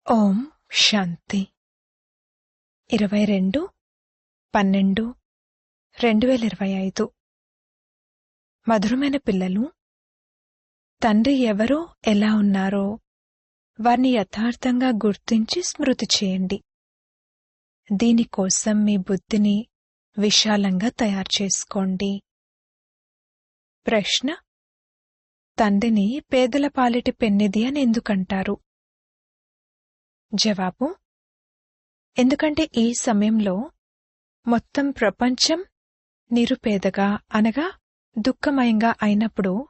ఓం శాంతి 22/12/2025 మధురమైన పిల్లలు, తండ్రి ఎవరో ఎలా ఉన్నారో వారిని యథార్థంగా గుర్తించి స్మృతి చేయండి. దీనికోసం మీ బుద్ధిని విశాలంగా తయారు చేసుకోండి. ప్రశ్న: తండ్రిని పేదల పాలిటి పెన్నిది అని ఎందుకంటారు? జవాబు: ఎందుకంటే ఈ సమయంలో మొత్తం ప్రపంచం నిరుపేదగా అనగా దుఃఖమయంగా అయినప్పుడు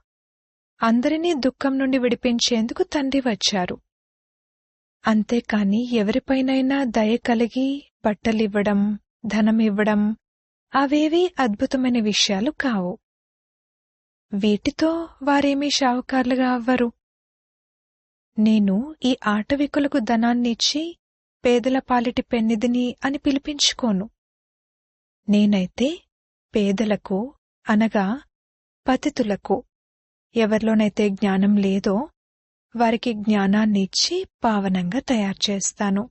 అందరినీ దుఃఖం నుండి విడిపించేందుకు తండ్రి వచ్చారు. అంతేకాని ఎవరిపైనైనా దయ కలిగి బట్టలివ్వడం, ధనమివ్వడం అవేవీ అద్భుతమైన విషయాలు కావు. వీటితో వారేమీ షావుకార్లుగా అవ్వరు. నేను ఈ ఆటవికులకు ధనాన్నిచ్చి పేదల పాలిటి పెన్నిధిని అని పిలిపించుకోను. నేనైతే పేదలకు అనగా పతితులకు, ఎవరిలోనైతే జ్ఞానం లేదో వారికి జ్ఞానాన్నిచ్చి పావనంగా తయారు చేస్తాను.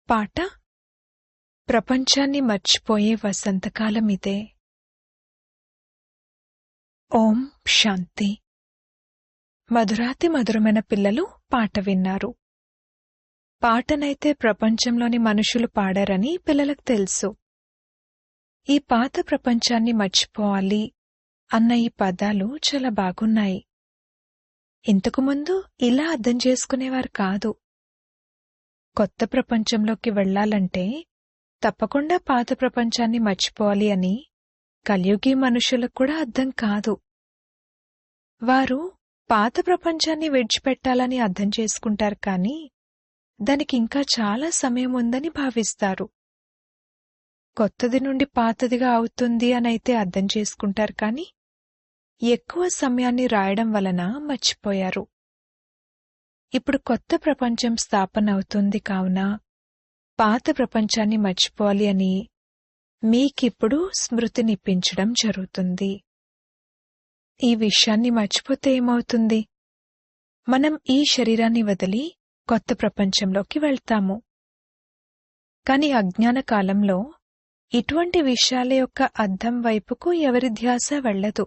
పాట: ప్రపంచాన్ని మర్చిపోయే వసంతకాలమిదే. ఓం శాంతి. మధురాతి మధురమైన పిల్లలు పాట విన్నారు. పాటనైతే ప్రపంచంలోని మనుషులు పాడారని పిల్లలకు తెలుసు. ఈ పాత ప్రపంచాన్ని మర్చిపోవాలి అన్న ఈ పదాలు చాలా బాగున్నాయి. ఇంతకుముందు ఇలా అర్థం చేసుకునేవారు కాదు. కొత్త ప్రపంచంలోకి వెళ్లాలంటే తప్పకుండా పాత ప్రపంచాన్ని మర్చిపోవాలి అని కలియుగి మనుషులకు కూడా అర్థం కాదు. వారు పాత ప్రపంచాన్ని విడిచిపెట్టాలని అర్థం చేసుకుంటారు కానీ దానికి ఇంకా చాలా సమయం ఉందని భావిస్తారు. కొత్తది నుండి పాతదిగా అవుతుంది అనైతే అర్థం చేసుకుంటారు కానీ ఎక్కువ సమయాన్ని రాయడం వలన మర్చిపోయారు. ఇప్పుడు కొత్త ప్రపంచం స్థాపన అవుతుంది కావున పాత ప్రపంచాన్ని మర్చిపోవాలి అని మీకిప్పుడు స్మృతినిప్పించడం జరుగుతుంది. ఈ విషయాన్ని మర్చిపోతే ఏమవుతుంది? మనం ఈ శరీరాన్ని వదిలి కొత్త ప్రపంచంలోకి వెళ్తాము. కాని అజ్ఞాన కాలంలో ఇటువంటి విషయాల యొక్క అర్థం వైపుకు ఎవరి ధ్యాస వెళ్లదు.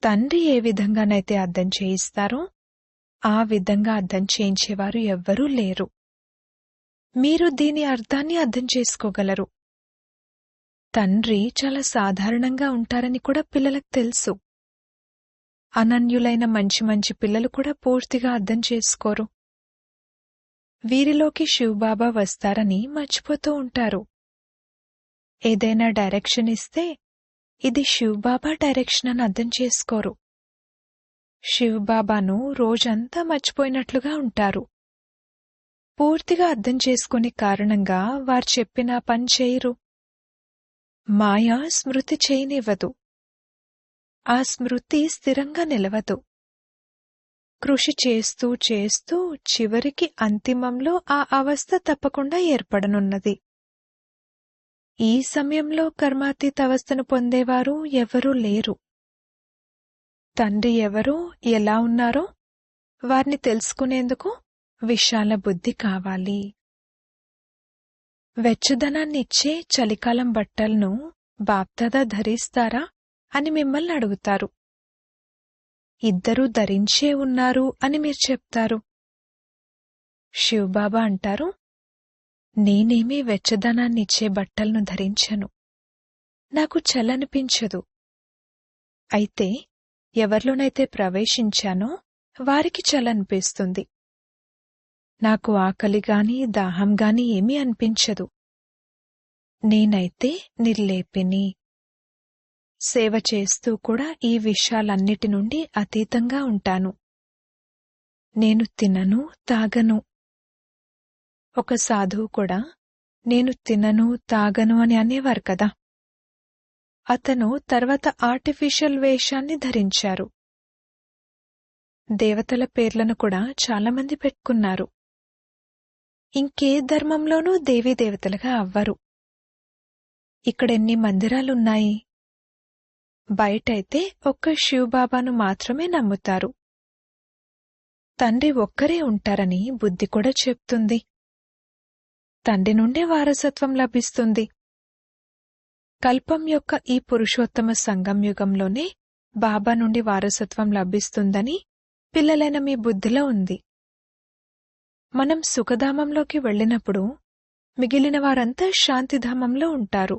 తండ్రి ఏ విధంగానైతే అర్థం చేయిస్తారో ఆ విధంగా అర్థం చేయించేవారు ఎవ్వరూ లేరు. మీరు దీని అర్థాన్ని అర్థం చేసుకోగలరు. తండ్రి చాలా సాధారణంగా ఉంటారని కూడా పిల్లలకు తెలుసు. అనన్యులైన మంచి మంచి పిల్లలు కూడా పూర్తిగా అర్థం చేసుకోరు. వీరిలోకి శివబాబా వస్తారని మర్చిపోతూ ఉంటారు. ఏదైనా డైరెక్షన్ ఇస్తే ఇది శివబాబా డైరెక్షన్ అని అర్థం చేసుకోరు. శివబాబాను రోజంతా మర్చిపోయినట్లుగా ఉంటారు. పూర్తిగా అర్థం చేసుకునే కారణంగా వారు చెప్పిన పని చేయరు. మాయా స్మృతి చేయనివ్వదు. ఆ స్మృతి స్థిరంగా నిలవదు. కృషి చేస్తూ చేస్తూ చివరికి అంతిమంలో ఆ అవస్థ తప్పకుండా ఏర్పడనున్నది. ఈ సమయంలో కర్మాతీత అవస్థను పొందేవారు ఎవరూ లేరు. తండ్రి ఎవరో ఎలా ఉన్నారో వారిని తెలుసుకునేందుకు విశాల బుద్ధి కావాలి. వెచ్చదనాన్నిచ్చే చలికాలం బట్టలను బాప్దాదా ధరిస్తారా అని మిమ్మల్ని అడుగుతారు. ఇద్దరూ ధరించే ఉన్నారు అని మీరు చెప్తారు. శివబాబా అంటారు, నేనేమీ వెచ్చదనాన్నిచ్చే బట్టలను ధరించను. నాకు చలనిపించదు. అయితే ఎవరిలోనైతే ప్రవేశించానో వారికి చలనిపిస్తుంది. నాకు ఆకలిగాని దాహంగాని ఏమీ అనిపించదు. నేనైతే నిర్లేపిని. సేవ చేస్తూ కూడా ఈ విషయాలన్నిటి నుండి అతీతంగా ఉంటాను. నేను తినను, తాగను. ఒక సాధువు కూడా నేను తినను, తాగను అని అనేవారు కదా. అతను తర్వాత ఆర్టిఫిషియల్ వేషాన్ని ధరించారు. దేవతల పేర్లను కూడా చాలామంది పెట్టుకున్నారు. ఇంకే ధర్మంలోనూ దేవీదేవతలుగా అవ్వరు. ఇక్కడెన్ని మందిరాలున్నాయి. బయటైతే ఒక్క శివబాబాను మాత్రమే నమ్ముతారు. తండ్రి ఒక్కరే ఉంటారని బుద్ధి కూడా చెప్తుంది. తండ్రి నుండే వారసత్వం లభిస్తుంది. కల్పం యొక్క ఈ పురుషోత్తమ సంగం యుగంలోనే బాబా నుండి వారసత్వం లభిస్తుందని పిల్లలైన మీ బుద్ధిలో ఉంది. మనం సుఖధామంలోకి వెళ్ళినప్పుడు మిగిలిన వారంతా శాంతిధామంలో ఉంటారు.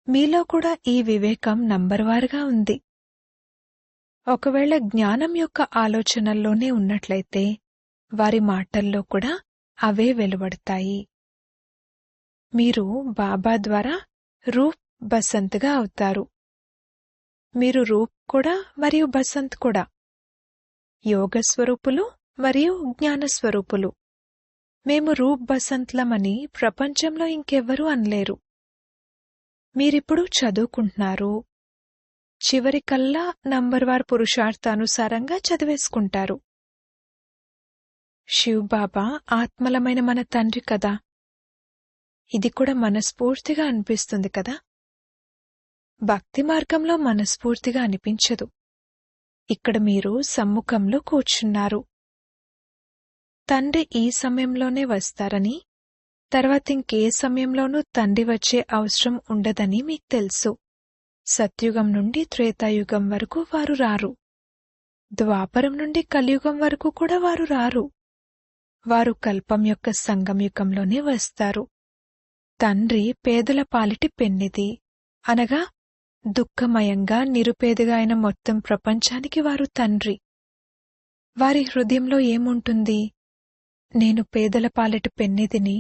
మీలో కూడా ఈ వివేకం నంబర్వారుగా ఉంది. ఒకవేళ జ్ఞానం యొక్క ఆలోచనల్లోనే ఉన్నట్లయితే వారి మాటల్లో కూడా అవే వెలువడతాయి. మీరు బాబా ద్వారా రూప్ బసంత్గా అవుతారు. మీరు రూప్ కూడా మరియు బసంత్ కూడా, యోగస్వరూపులు మరియు జ్ఞానస్వరూపులు. మేము రూప్ బసంత్లమని ప్రపంచంలో ఇంకెవ్వరూ అనలేరు. మీరిప్పుడు చదువుకుంటున్నారు. చివరికల్లా నంబర్వార్ పురుషార్థానుసారంగా చదివేసుకుంటారు. శివ్ బాబా ఆత్మలమైన మన తండ్రి కదా. ఇది కూడా మనస్ఫూర్తిగా అనిపిస్తుంది కదా. భక్తి మార్గంలో మనస్ఫూర్తిగా అనిపించదు. ఇక్కడ మీరు సమ్ముఖంలో కూర్చున్నారు. తండ్రి ఈ సమయంలోనే వస్తారని, తర్వాతింకే సమయంలోనూ తండ్రి వచ్చే అవసరం ఉండదని మీకు తెలుసు. సత్యుగం నుండి త్రేతాయుగం వరకు వారు రారు. ద్వాపరం నుండి కలియుగం వరకు కూడా వారు రారు. వారు కల్పం యొక్క సంగమయుగంలోనే వస్తారు. తండ్రి పేదల పాలిటి పెన్నిది, అనగా దుఃఖమయంగా నిరుపేదగా అయిన మొత్తం ప్రపంచానికి వారు తండ్రి. వారి హృదయంలో ఏముంటుంది? నేను పేదల పాలిటి పెన్నిదిని,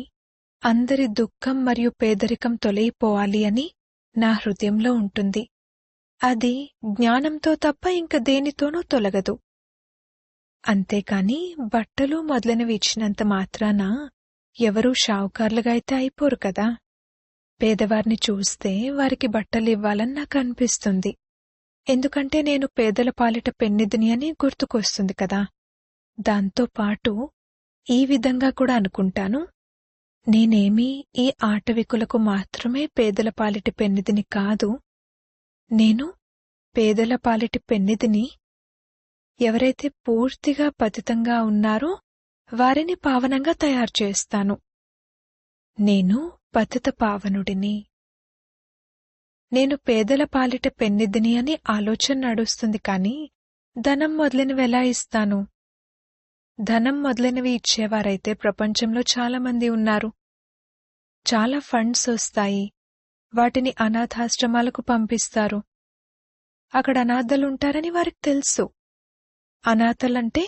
అందరి దుఃఖం మరియు పేదరికం తొలగిపోవాలి అని నా హృదయంలో ఉంటుంది. అది జ్ఞానంతో తప్ప ఇంక దేనితోనూ తొలగదు. అంతేకాని బట్టలు మొదలైనవి ఇచ్చినంత మాత్రాన ఎవరూ షావుకార్లుగా అయితే అయిపోరు కదా. పేదవారిని చూస్తే వారికి బట్టలు ఇవ్వాలని నాకు అనిపిస్తుంది. ఎందుకంటే నేను పేదల పాలిట పెన్నిదిని అని గుర్తుకొస్తుంది కదా. దాంతోపాటు ఈ విధంగా కూడా అనుకుంటాను, నేనేమీ ఈ ఆటవికులకు మాత్రమే పేదల పాలిటి పెన్నిదిని కాదు. నేను పేదల పాలిటి పెన్నిదిని. ఎవరైతే పూర్తిగా పతితంగా ఉన్నారో వారిని పావనంగా తయారు చేస్తాను. నేను పతిత పావనుడిని. నేను పేదల పాలిట పెన్నిదిని అని ఆలోచన నడుస్తుంది కాని ధనం మొదలైనవి ఎలా ఇస్తాను? ధనం మొదలైనవి ఇచ్చేవారైతే ప్రపంచంలో చాలామంది ఉన్నారు. చాలా ఫండ్స్ వస్తాయి. వాటిని అనాథాశ్రమాలకు పంపిస్తారు. అక్కడ అనాథలుంటారని వారికి తెలుసు. అనాథలంటే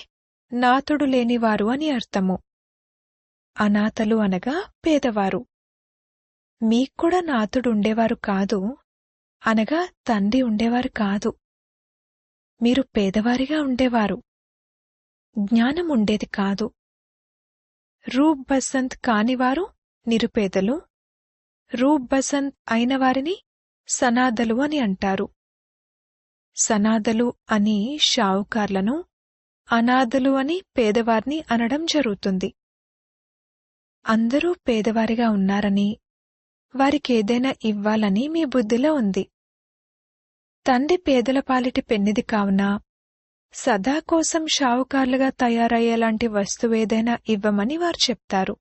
నాథుడు లేనివారు అని అర్థము. అనాథలు అనగా పేదవారు. మీక్కూడా నాథుడు ఉండేవారు కాదు, అనగా తండ్రి ఉండేవారు కాదు. మీరు పేదవారిగా ఉండేవారు. జ్ఞానం ఉండేది కాదు. రూప్ బసంత్ కానివారు నిరుపేదలు. రూప్ బసంత్ అయిన వారిని సనాదలు అని అంటారు. సనాదలు అని షావుకార్లను, అనాథలు అని పేదవారిని అనడం జరుగుతుంది. అందరూ పేదవారిగా ఉన్నారని, వారికేదైనా ఇవ్వాలని మీ బుద్ధిలో ఉంది. తండ్రి పేదల పాలిటి పెన్నిది కావున సదా కోసం షావుకార్లుగా తయారయ్యేలాంటి వస్తువేదైనా ఇవ్వమని వారు చెప్తారు.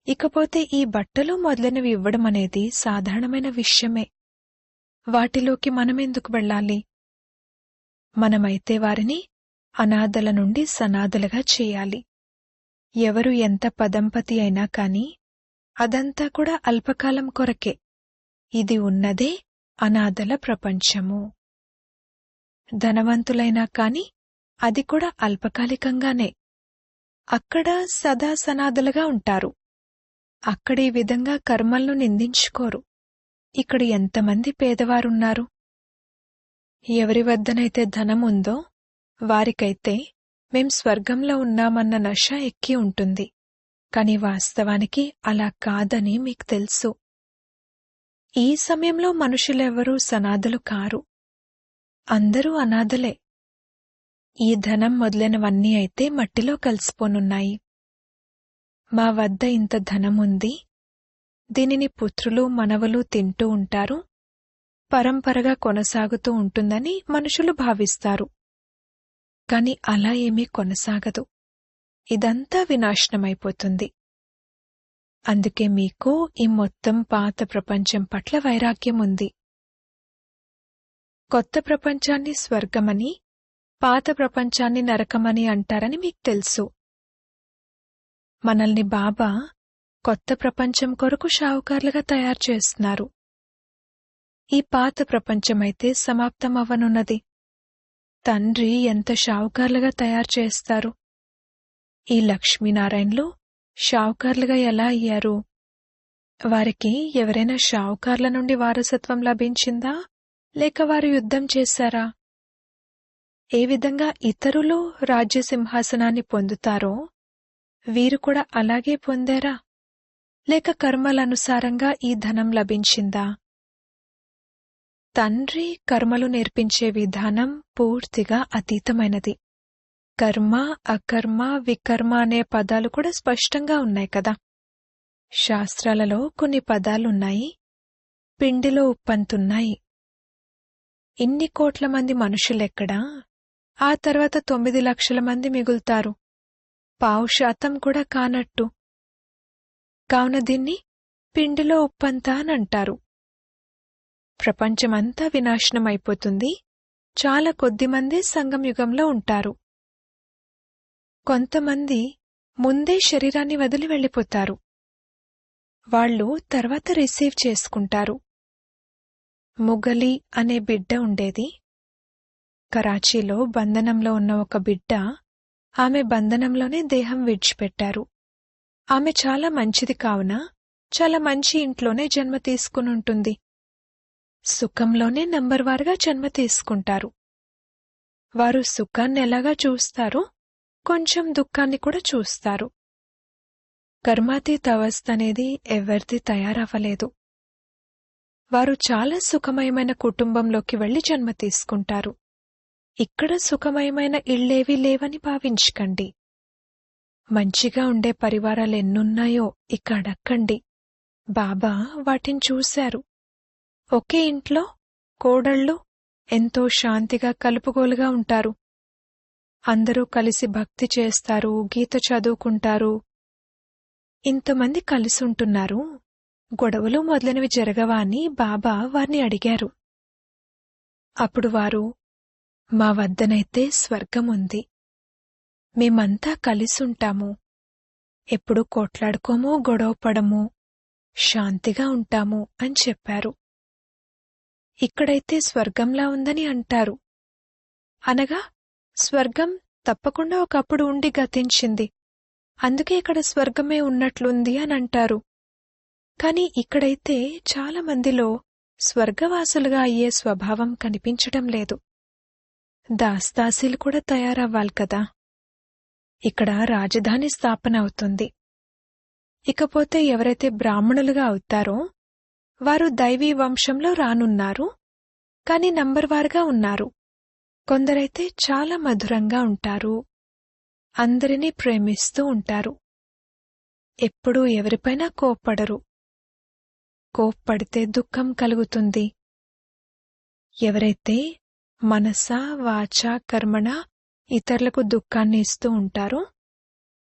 ఇకపోతే ఈ బట్టలు మొదలైనవి ఇవ్వడమనేది సాధారణమైన విషయమే. వాటిలోకి మనమెందుకు వెళ్ళాలి? మనమైతే వారిని అనాథల నుండి సనాథలుగా చేయాలి. ఎవరు ఎంత పదంపతి అయినా కాని అదంతా కూడా అల్పకాలం కొరకే. ఇది ఉన్నదే అనాథల ప్రపంచము. ధనవంతులైనా కాని అది కూడా అల్పకాలికంగానే. అక్కడ సదా సనాథలుగా ఉంటారు. అక్కడ ఈ విధంగా కర్మలను నిందించుకోరు. ఇక్కడ ఎంతమంది పేదవారున్నారు? ఎవరి వద్దనైతే ధనం ఉందో వారికైతే మేం స్వర్గంలో ఉన్నామన్న నష ఎక్కి ఉంటుంది. కాని వాస్తవానికి అలా కాదని మీకు తెలుసు. ఈ సమయంలో మనుషులెవ్వరూ సనాథులు కారు. అందరూ అనాథలే. ఈ ధనం మొదలైనవన్నీ అయితే మట్టిలో కలిసిపోనున్నాయి. మా వద్ద ఇంత ధనముంది, దీనిని పుత్రులు మనవలు తింటూ ఉంటారు, పరంపరగా కొనసాగుతూ ఉంటుందని మనుషులు భావిస్తారు. కాని అలా ఏమీ కొనసాగదు. ఇదంతా వినాశనమైపోతుంది. అందుకే మీకు ఈ మొత్తం పాత ప్రపంచం పట్ల వైరాగ్యం ఉంది. కొత్త ప్రపంచాన్ని స్వర్గమని, పాత ప్రపంచాన్ని నరకమని అంటారని మీకు తెలుసు. మనల్ని బాబా కొత్త ప్రపంచం కొరకు షావుకార్లుగా తయారు చేస్తున్నారు. ఈ పాత ప్రపంచమైతే సమాప్తమవ్వనున్నది. తండ్రి ఎంత షావుకార్లుగా తయారు చేస్తారు. ఈ లక్ష్మీనారాయణలు షావుకార్లుగా ఎలా అయ్యారు? వారికి ఎవరైనా షావుకార్ల నుండి వారసత్వం లభించిందా, లేక వారు యుద్ధం చేశారా? ఏ విధంగా ఇతరులు రాజ్యసింహాసనాన్ని పొందుతారో వీరు కూడా అలాగే పొందారా, లేక కర్మలనుసారంగా ఈ ధనం లభించిందా? తండ్రి కర్మలు నేర్పించే విధానం పూర్తిగా అతీతమైనది. కర్మ, అకర్మ, వికర్మ అనే పదాలు కూడా స్పష్టంగా ఉన్నాయి కదా. శాస్త్రాలలో కొన్ని పదాలున్నాయి. పిండిలో ఉప్పంతున్నాయి. ఇన్ని కోట్ల మంది మనుషులెక్కడా? ఆ తర్వాత 9 లక్షల మంది మిగులుతారు. 0.5% కూడా కానట్టు. కావున దీన్ని పిండిలో ఉప్పంతా అనంటారు. ప్రపంచమంతా వినాశనమైపోతుంది. చాలా కొద్దిమందే సంగమయుగంలో ఉంటారు. కొంతమంది ముందే శరీరాన్ని వదిలి వెళ్ళిపోతారు. వాళ్ళు తర్వాత రిసీవ్ చేసుకుంటారు. ముగలి అనే బిడ్డ ఉండేది. కరాచీలో బంధనంలో ఉన్న ఒక బిడ్డ, ఆమె బంధనంలోనే దేహం విడిచిపెట్టారు. ఆమె చాలా మంచిది కావున చాలా మంచి ఇంట్లోనే జన్మ తీసుకునుంటుంది. సుఖంలోనే నంబర్వారుగా జన్మ తీసుకుంటారు. వారు సుఖాన్ని ఎలాగా చూస్తారో కొంచెం దుఃఖాన్ని కూడా చూస్తారు. కర్మాతీత అవస్థ అనేది ఎవరిది తయారవ్వలేదు. వారు చాలా సుఖమయమైన కుటుంబంలోకి వెళ్లి జన్మ తీసుకుంటారు. ఇక్కడ సుఖమయమైన ఇళ్లేవీ లేవని భావించకండి. మంచిగా ఉండే పరివారాలెన్నున్నాయో ఇక అడక్కండి. బాబా వాటిని చూశారు. ఒకే ఇంట్లో కోడళ్ళు ఎంతో శాంతిగా కలుపుగోలుగా ఉంటారు. అందరూ కలిసి భక్తి చేస్తారు, గీత చదువుకుంటారు. ఇంతమంది కలిసుంటున్నారు, గొడవలు మొదలైనవి జరగవా అని బాబా వారిని అడిగారు. అప్పుడు వారు, మా వద్దనైతే స్వర్గముంది. మేమంతా కలిసుంటాము. ఎప్పుడూ కొట్లాడుకోము, గొడవపడము, శాంతిగా ఉంటాము అని చెప్పారు. ఇక్కడైతే స్వర్గంలా ఉందని అంటారు. అనగా స్వర్గం తప్పకుండా ఒకప్పుడు ఉండి గతించింది, అందుకే ఇక్కడ స్వర్గమే ఉన్నట్లుంది అని అంటారు. కాని ఇక్కడైతే చాలా మందిలో స్వర్గవాసులుగా అయ్యే స్వభావం కనిపించటం లేదు. దాస్తాసీలు కూడా తయారవ్వాలి కదా. ఇక్కడ రాజధాని స్థాపన అవుతుంది. ఇకపోతే ఎవరైతే బ్రాహ్మణులుగా అవుతారో వారు దైవీ వంశంలో రానున్నారు. కాని నంబర్వారుగా ఉన్నారు. కొందరైతే చాలా మధురంగా ఉంటారు. అందరినీ ప్రేమిస్తూ ఉంటారు. ఎప్పుడూ ఎవరిపైనా కోప్పడరు. కోప్పడితే దుఃఖం కలుగుతుంది. ఎవరైతే మనసా, వాచా, కర్మణ ఇతరులకు దుఃఖాన్ని ఇస్తూ ఉంటారో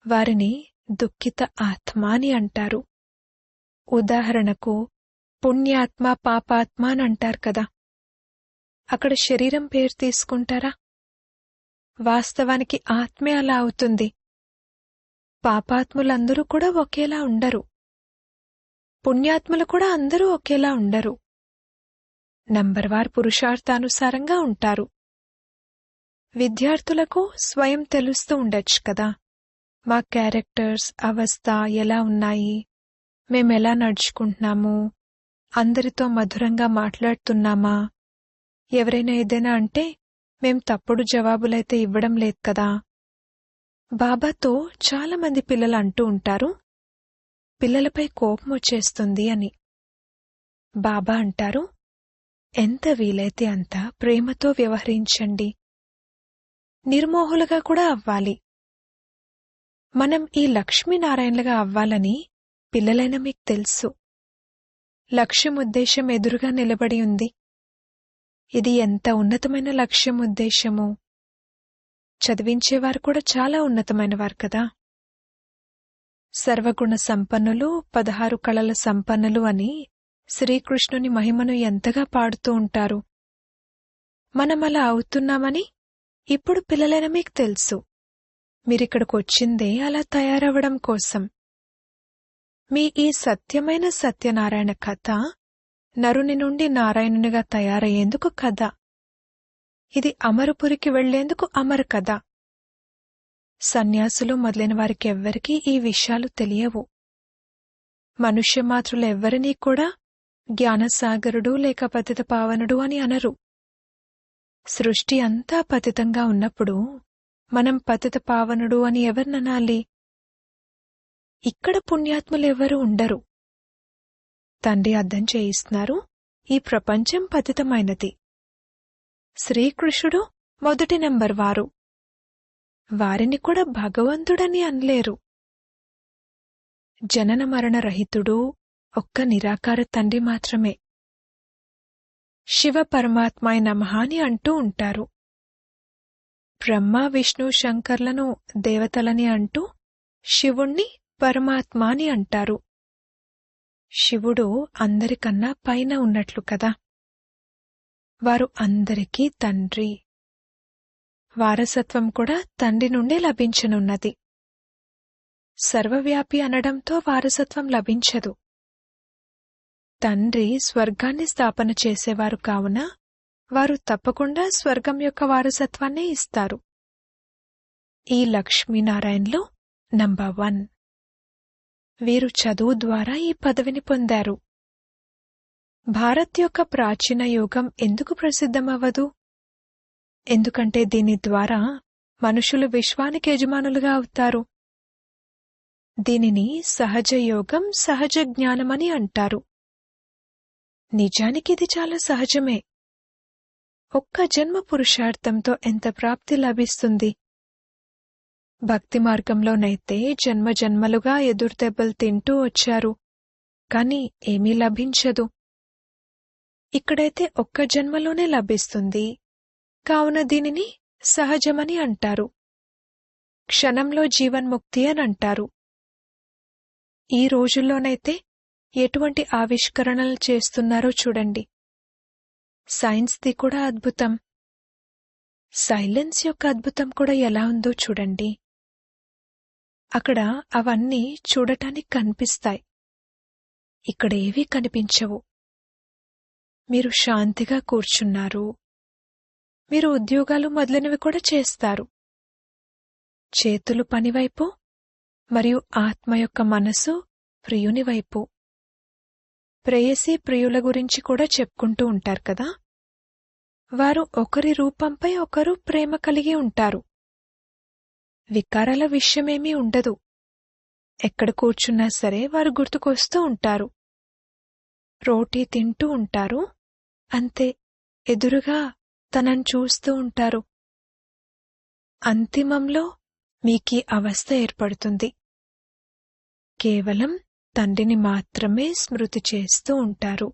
వారిని దుఃఖిత ఆత్మ అని అంటారు. ఉదాహరణకు పుణ్యాత్మ, పాపాత్మ అని అంటారు కదా. అక్కడ శరీరం పేరు తీసుకుంటారా? వాస్తవానికి ఆత్మే అలా అవుతుంది. పాపాత్ములందరూ కూడా ఒకేలా ఉండరు. పుణ్యాత్ములు కూడా అందరూ ఒకేలా ఉండరు. నంబర్వార్ పురుషార్థానుసారంగా ఉంటారు. విద్యార్థులకు స్వయం తెలుస్తూ ఉండొచ్చు కదా. మా క్యారెక్టర్స్, అవస్థ ఎలా ఉన్నాయి, మేమెలా నడుచుకుంటున్నాము, అందరితో మధురంగా మాట్లాడుతున్నామా, ఎవరైనా ఏదైనా అంటే మేం తప్పుడు జవాబులైతే ఇవ్వడం లేదు కదా. బాబాతో చాలామంది పిల్లలు అంటూ ఉంటారు, పిల్లలపై కోపం వచ్చేస్తుంది అని. బాబా అంటారు, ఎంత వీలైతే అంత ప్రేమతో వ్యవహరించండి. నిర్మోహులుగా కూడా అవ్వాలి. మనం ఈ లక్ష్మీనారాయణలుగా అవ్వాలని పిల్లలైన మీకు తెలుసు. లక్ష్యముద్దేశం ఎదురుగా నిలబడి ఉంది. ఇది ఎంత ఉన్నతమైన లక్ష్యముద్దేశము. చదివించేవారు కూడా చాలా ఉన్నతమైనవారు కదా. సర్వగుణ సంపన్నులు, 16 కళల సంపన్నులు అని శ్రీకృష్ణుని మహిమను ఎంతగా పాడుతూ ఉంటారు. మనమలా అవుతున్నామని ఇప్పుడు పిల్లలైన మీకు తెలుసు. మీరిక్కడికొచ్చిందే అలా తయారవ్వడం కోసం. మీ ఈ సత్యమైన సత్యనారాయణ కథ నరుని నుండి నారాయణునిగా తయారయ్యేందుకు కథ. ఇది అమరపురికి వెళ్లేందుకు అమర కథ. సన్యాసులు మొదలైన వారికెవ్వరికీ ఈ విషయాలు తెలియవు. మనుష్యమాతృలెవ్వరినీ కూడా జ్ఞానసాగరుడు లేక పతిత పావనుడు అని అనరు. సృష్టి అంతా పతితంగా ఉన్నప్పుడు మనం పతిత పావనుడు అని ఎవరిననాలి? ఇక్కడ పుణ్యాత్ములెవ్వరూ ఉండరు. తండ్రి అర్థం చేయిస్తున్నారు, ఈ ప్రపంచం పతితమైనది. శ్రీకృష్ణుడు మొదటి నంబర్ వారు. వారిని కూడా భగవంతుడని అనలేరు. జనన మరణ రహితుడు ఒక్క నిరాకార తండ్రి మాత్రమే. శివ పరమాత్మాయ నమః అని అంటూ ఉంటారు. బ్రహ్మ విష్ణు శంకర్లను దేవతలని అంటూ శివుణ్ణి పరమాత్మ అని అంటారు. శివుడు అందరికన్నా పైన ఉన్నట్లు కదా. వారు అందరికీ తండ్రి. వారసత్వం కూడా తండ్రి నుండే లభించనున్నది. సర్వవ్యాపి అనడంతో వారసత్వం లభించదు. తండ్రి స్వర్గాన్ని స్థాపన చేసేవారు కావున వారు తప్పకుండా స్వర్గం యొక్క వారసత్వాన్నే ఇస్తారు. ఈ లక్ష్మీనారాయణలు నంబర్ 1. వీరు చదువు ద్వారా ఈ పదవిని పొందారు. భారత్ యొక్క ప్రాచీన యోగం ఎందుకు ప్రసిద్ధమవ్వదు? ఎందుకంటే దీని ద్వారా మనుషులు విశ్వానికి యజమానులుగా అవుతారు. దీనిని సహజ యోగం, సహజ జ్ఞానమని అంటారు. నిజానికి ఇది చాలా సహజమే. ఒక్క జన్మ పురుషార్థంతో ఎంత ప్రాప్తి లభిస్తుంది? భక్తి మార్గంలోనైతే జన్మజన్మలుగా ఎదురుదెబ్బలు తింటూ వచ్చారు, కాని ఏమీ లభించదు. ఇక్కడైతే ఒక్క జన్మలోనే లభిస్తుంది, కావున దీనిని సహజమని అంటారు. క్షణంలో జీవన్ముక్తి అని అంటారు. ఈ రోజుల్లోనైతే ఎటువంటి ఆవిష్కరణలు చేస్తున్నారో చూడండి. సైన్స్ది కూడా అద్భుతం. సైలెన్స్ యొక్క అద్భుతం కూడా ఎలా ఉందో చూడండి. అక్కడ అవన్నీ చూడటానికి కనిపిస్తాయి, ఇక్కడేవీ కనిపించవు. మీరు శాంతిగా కూర్చున్నారు. మీరు ఉద్యోగాలు మొదలైనవి కూడా చేస్తారు. చేతులు పనివైపు మరియు ఆత్మ యొక్క మనసు ప్రియునివైపు. ప్రేయసి ప్రియుల గురించి కూడా చెప్పుకుంటూ ఉంటారు కదా. వారు ఒకరి రూపంపై ఒకరు ప్రేమ కలిగి ఉంటారు. వికారాల విషయమేమీ ఉండదు. ఎక్కడ కూర్చున్నా సరే వారు గుర్తుకొస్తూ ఉంటారు. రోటీ తింటూ ఉంటారు, అంతే, ఎదురుగా తనను చూస్తూ ఉంటారు. అంతిమంలో మీకీ అవస్థ ఏర్పడుతుంది. కేవలం తండ్రిని మాత్రమే స్మృతి చేస్తూ ఉంటారు.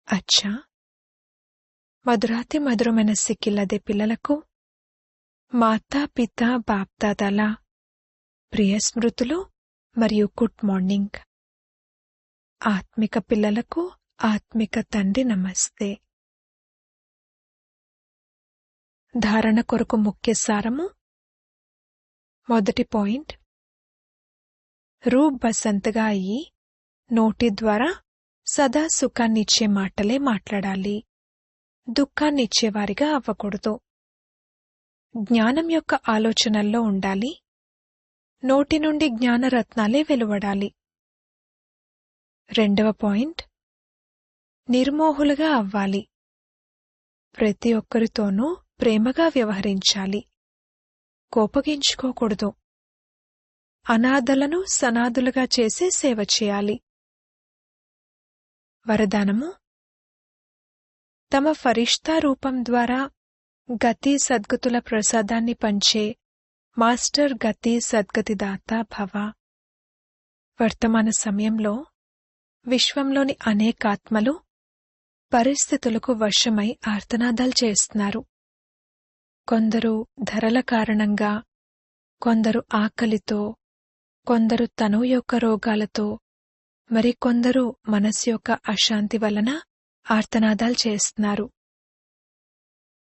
అచ్చా, మధురాతి మధురమైన సిక్కిల్లదే పిల్లలకు మాతా పితా బాప్దాదాల ప్రియ స్మృతులు మరియు గుడ్ మార్నింగ్. ఆత్మిక పిల్లలకు ఆత్మిక తండ్రి నమస్తే. ధారణ కొరకు ముఖ్య సారము. మొదటి పాయింట్, రూప్ బసంతగా అయ్యి నోటి ద్వారా సదా సుఖాన్నిచ్చే మాటలే మాట్లాడాలి, దుఃఖాన్నిచ్చేవారిగా అవ్వకూడదు. జ్ఞానం యొక్క ఆలోచనల్లో ఉండాలి. నోటి నుండి జ్ఞానరత్నాలే వెలువడాలి. రెండవ పాయింట్, నిర్మోహులుగా అవ్వాలి. ప్రతి ఒక్కరితోనూ ప్రేమగా వ్యవహరించాలి, కోపగించుకోకూడదు. అనాథలను సనాథులుగా చేసే సేవ చేయాలి. వరదానము, తమ ఫరిష్తా రూపం ద్వారా గతి సద్గతుల ప్రసాదాన్ని పంచే మాస్టర్ గతి సద్గతిదాత భవ. వర్తమాన సమయంలో విశ్వంలోని అనేకాత్మలు పరిస్థితులకు వశమై ఆర్తనాదాలు చేస్తున్నారు. కొందరు ధరల కారణంగా, కొందరు ఆకలితో, కొందరు తనువు యొక్క రోగాలతో, మరికొందరు మనస్సు యొక్క అశాంతి వలన ఆర్తనాదాలు చేస్తున్నారు.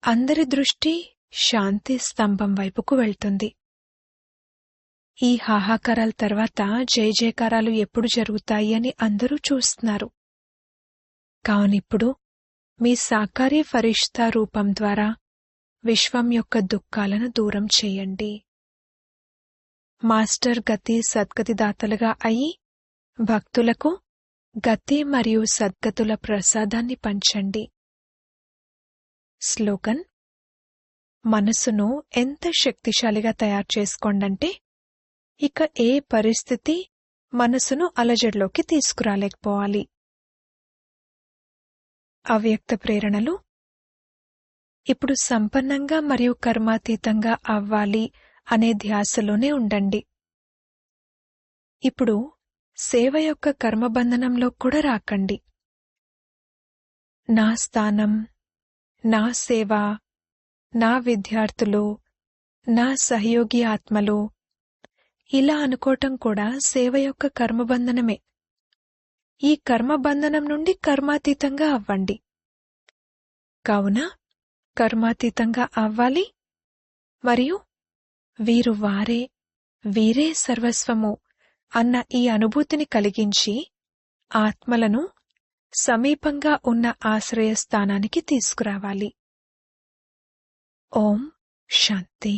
అందరి దృష్టి శాంతి స్తంభం వైపుకు వెళ్తుంది. ఈ హాహాకారాల తర్వాత జయ జయకారాలు ఎప్పుడు జరుగుతాయి అని అందరూ చూస్తున్నారు. కావునిప్పుడు మీ సాకార్య ఫరిష్తా రూపం ద్వారా విశ్వం యొక్క దుఃఖాలను దూరం చేయండి. మాస్టర్ గతి సద్గతి దాతలుగా అయి భక్తులకు గతి మరియు సద్గతుల ప్రసాదాన్ని పంచండి. స్లోగన్: మనసును ఎంత శక్తిశాలిగా తయారు చేసుకోండంటే ఇక ఏ పరిస్థితి మనసును అలజడిలోకి తీసుకురాలేకపోవాలి. అవ్యక్త ప్రేరణలు: ఇప్పుడు సంపన్నంగా మరియు కర్మాతీతంగా అవ్వాలి అనే ధ్యాసలోనే ఉండండి. ఇప్పుడు సేవ యొక్క కర్మబంధనంలో కూడా రాకండి. నా స్థానం, నా సేవ, నా విద్యార్థులు, నా సహయోగి ఆత్మలు, ఇలా అనుకోవటం కూడా సేవ యొక్క కర్మబంధనమే. ఈ కర్మబంధనం నుండి కర్మాతీతంగా అవ్వండి. కావున కర్మాతీతంగా అవ్వాలి మరియు వీరు వారే, వీరే సర్వస్వము అన్న ఈ అనుభూతిని కలిగించి ఆత్మలను సమీపంగా ఉన్న ఆశ్రయస్థానానికి తీసుకురావాలి. ఓం శాంతి.